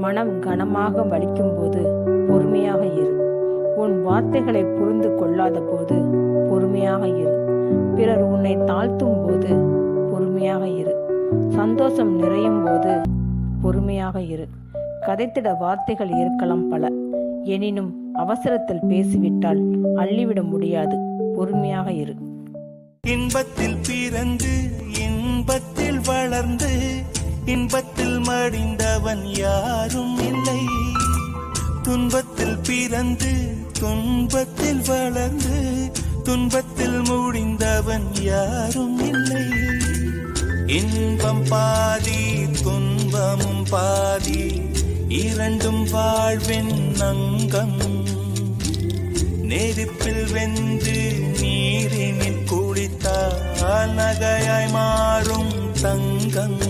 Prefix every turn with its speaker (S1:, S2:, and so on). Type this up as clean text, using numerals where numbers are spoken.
S1: மனம் கனமாக வலிக்கும் போது பொறுமையாக இரு. உன் வார்த்தைகளை புரிந்து கொள்ளாத போது பொறுமையாக இரு. பிறர் உன்னை தாழ்த்தும் போது பொறுமையாக இரு. சந்தோஷம் நிறையும் போது பொறுமையாக இரு. கதைத்திட வார்த்தைகள் இருக்கலாம் பல, எனினும் அவசரத்தில் பேசிவிட்டால் அள்ளிவிட முடியாது. பொறுமையாக இரு.
S2: இன்பத்தில் பிறந்து இன்பத்தில் வளர்ந்து இன்பத்தில் மடிந்தவன் யாரும் இல்லை. துன்பத்தில் பிறந்து துன்பத்தில் வளர்ந்து துன்பத்தில் முடிந்தவன் யாரும் இல்லை. இன்பம் பாதி துன்பமும் பாதி, இரண்டும் வாழ்வின் அங்கம். நெருப்பில் வெந்து நீரினில் குளித்தால் நகையாய் மாறும் தங்கம்.